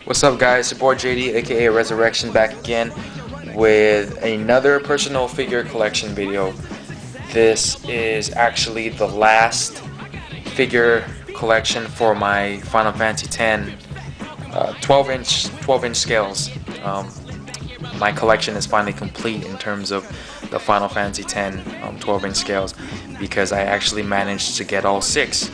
What's up, guys? Your boy JD, aka Resurrection, back again with another personal figure collection video. This is actually the last figure collection for my Final Fantasy X 12-inch scales. My collection is finally complete in terms of the Final Fantasy X 12-inch scales, because I actually managed to get all 6,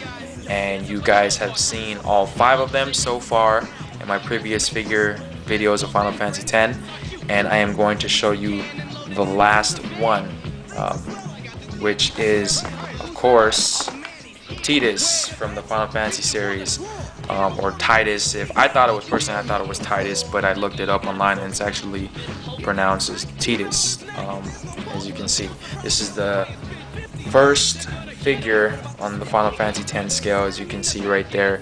and you guys have seen all 5 of them so far in my previous figure videos of Final Fantasy X, and I am going to show you the last one, which is, of course, Tidus from the Final Fantasy series, or Tidus. If I thought it was personally, I thought it was Tidus, but I looked it up online and it's actually pronounced as Tidus. As you can see, this is the first figure on the Final Fantasy X scale, as you can see right there,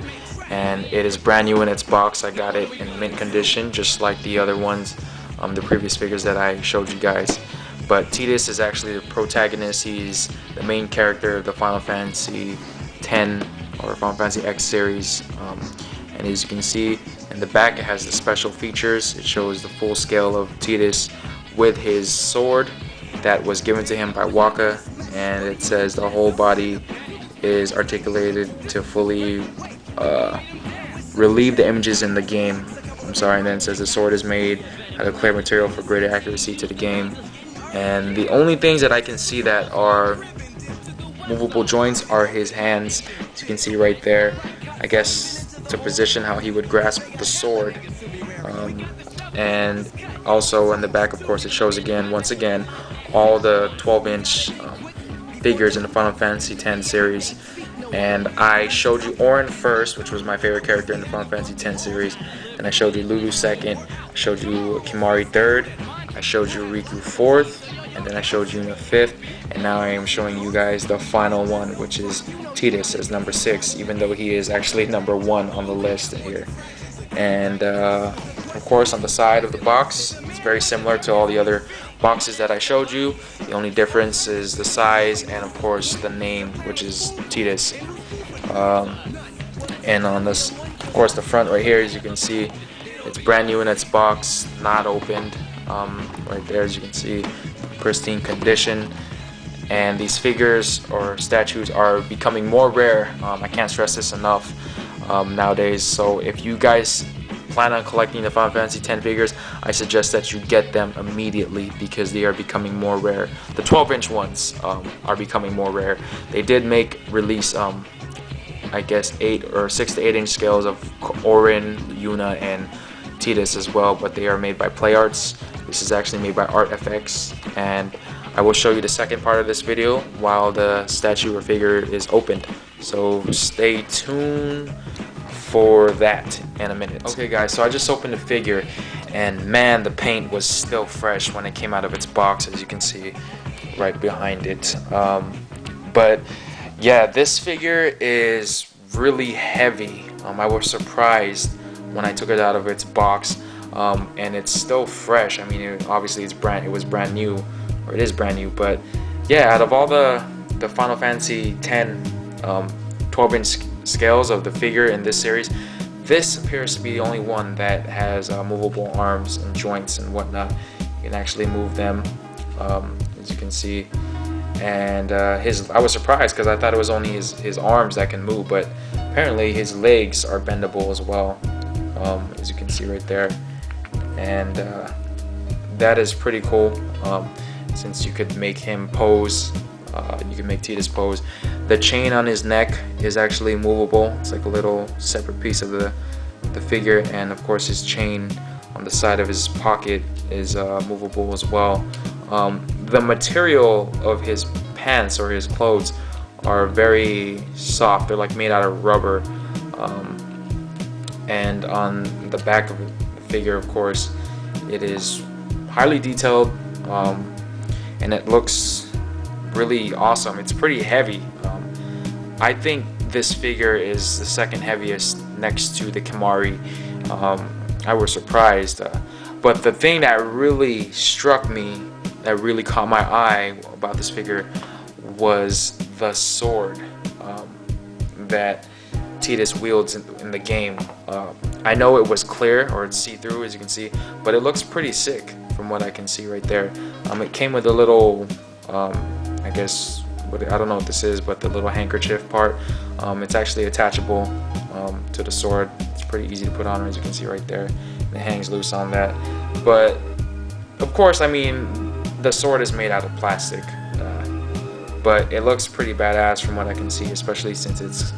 and it is brand new in its box. I got it in mint condition, just like the other ones, the previous figures that I showed you guys. But Tidus is actually the protagonist. He's the main character of the Final Fantasy X or Final Fantasy X series, and as you can see in the back, it has the special features. It shows the full scale of Tidus with his sword that was given to him by Waka, and it says the whole body is articulated to fully relieve the images in the game. And then it says the sword is made out of clear material for greater accuracy to the game. And the only things that I can see that are movable joints are his hands, as you can see right there. I guess to position how he would grasp the sword. And also in the back, of course, it shows once again, all the 12-inch figures in the Final Fantasy X series. And I showed you Auron first, which was my favorite character in the Final Fantasy X series. And I showed you Lulu second. I showed you Kimahri third. I showed you Riku fourth. And then I showed you Yuna fifth. And now I am showing you guys the final one, which is Tidus as number 6, even though he is actually number 1 on the list here. And of course, on the side of the box, it's very similar to all the other boxes that I showed you. The only difference is the size and, of course, the name, which is Tidus. And on this, of course, the front right here, as you can see, it's brand new in its box, not opened. Right there, as you can see, pristine condition. And these figures or statues are becoming more rare. I can't stress this enough nowadays. So if you guys plan on collecting the Final Fantasy X figures, I suggest that you get them immediately, because they are becoming more rare. The 12-inch ones are becoming more rare. They did release I guess 8 or 6 to 8-inch scales of Auron, Yuna, and Tidus as well, but they are made by PlayArts. This is actually made by ArtFX, and I will show you the second part of this video while the statue or figure is opened. So stay tuned for that in a minute. Okay, guys, so I just opened the figure, and man, the paint was still fresh when it came out of its box, as you can see right behind it. But yeah, this figure is really heavy. I was surprised when I took it out of its box, and it's still fresh. I mean, obviously it was brand new, or it is brand new. But yeah, out of all the Final Fantasy X 12-inch scales of the figure in this series, this appears to be the only one that has movable arms and joints and whatnot. You can actually move them, as you can see. And I was surprised, because I thought it was only his arms that can move, but apparently his legs are bendable as well, as you can see right there. And that is pretty cool, since you could make him pose. You can make Tidus pose. The chain on his neck is actually movable. It's like a little separate piece of the figure, and of course his chain on the side of his pocket is movable as well. The material of his pants or his clothes are very soft. They're like made out of rubber. And on the back of the figure, of course, it is highly detailed, and it looks really awesome. It's pretty heavy. I think this figure is the second heaviest next to the Kimahri. I was surprised, but the thing that really struck me, that really caught my eye about this figure, was the sword that Tidus wields in the game. I know it was clear, or it's see-through as you can see, but it looks pretty sick from what I can see right there. It came with a little, I guess, I don't know what this is, but the little handkerchief part. It's actually attachable to the sword. It's pretty easy to put on, as you can see right there. It hangs loose on that. But of course, I mean, the sword is made out of plastic, but it looks pretty badass from what I can see, especially since it's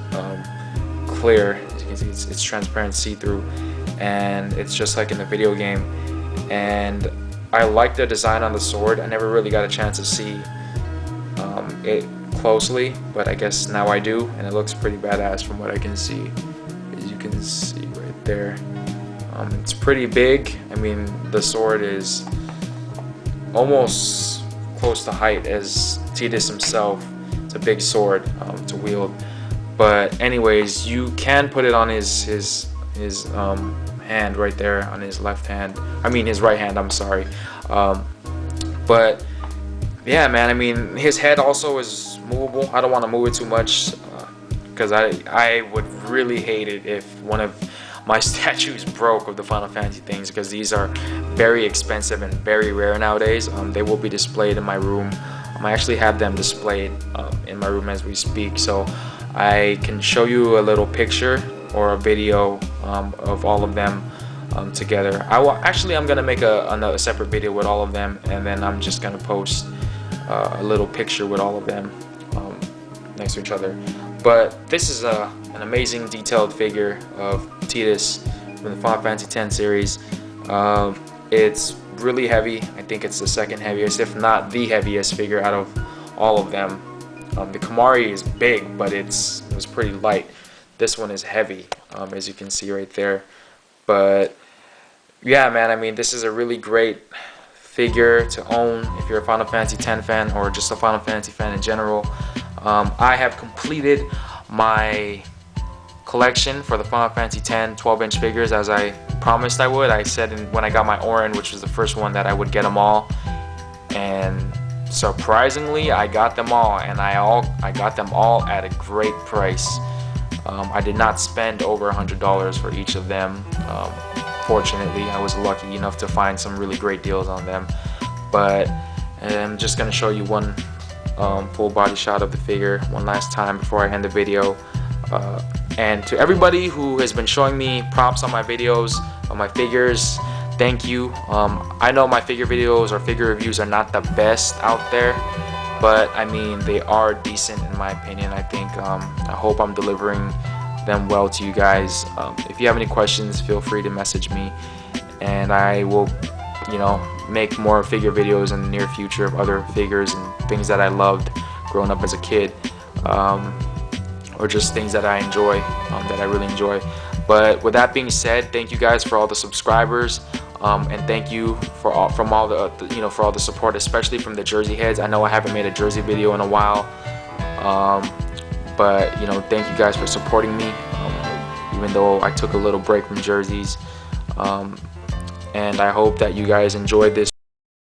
clear. As you can see, it's transparent, see-through, and it's just like in the video game. And I like the design on the sword. I never really got a chance to see it closely, but I guess now I do, and it looks pretty badass from what I can see. As you can see right there, it's pretty big. I mean, the sword is almost close to height as Tidus himself. It's a big sword to wield. But anyways, you can put it on his hand right there, on his left hand. I mean his right hand, I'm sorry. But yeah, man, I mean, his head also is movable. I don't want to move it too much because I would really hate it if one of my statues broke of the Final Fantasy things, because these are very expensive and very rare nowadays. They will be displayed in my room. I actually have them displayed in my room as we speak, so I can show you a little picture or a video of all of them together. I'm gonna make another separate video with all of them, and then I'm just gonna post a little picture with all of them next to each other. But this is an amazing detailed figure of Tidus from the Final Fantasy X series. It's really heavy. I think it's the second heaviest, if not the heaviest figure out of all of them. The Kamari is big, but it was pretty light. This one is heavy, as you can see right there. But yeah, man, I mean, this is a really great figure to own if you're a Final Fantasy X fan, or just a Final Fantasy fan in general. I have completed my collection for the Final Fantasy X 12-inch figures as I promised I would. I said when I got my Orin, which was the first one, that I would get them all, and surprisingly I got them all, and I got them all at a great price. I did not spend over $100 for each of them. Fortunately, I was lucky enough to find some really great deals on them. But I'm just gonna show you one full body shot of the figure one last time before I end the video. And to everybody who has been showing me props on my videos, on my figures, thank you. I know my figure videos or figure reviews are not the best out there, but I mean, they are decent in my opinion. I think I hope I'm delivering them well to you guys. If you have any questions, feel free to message me, and I will, make more figure videos in the near future of other figures and things that I loved growing up as a kid, or just things that I enjoy, that I really enjoy. But with that being said, thank you guys for all the subscribers, and thank you for all the support, especially from the Jersey heads. I know I haven't made a Jersey video in a while, but thank you guys for supporting me, even though I took a little break from jerseys. And I hope that you guys enjoyed this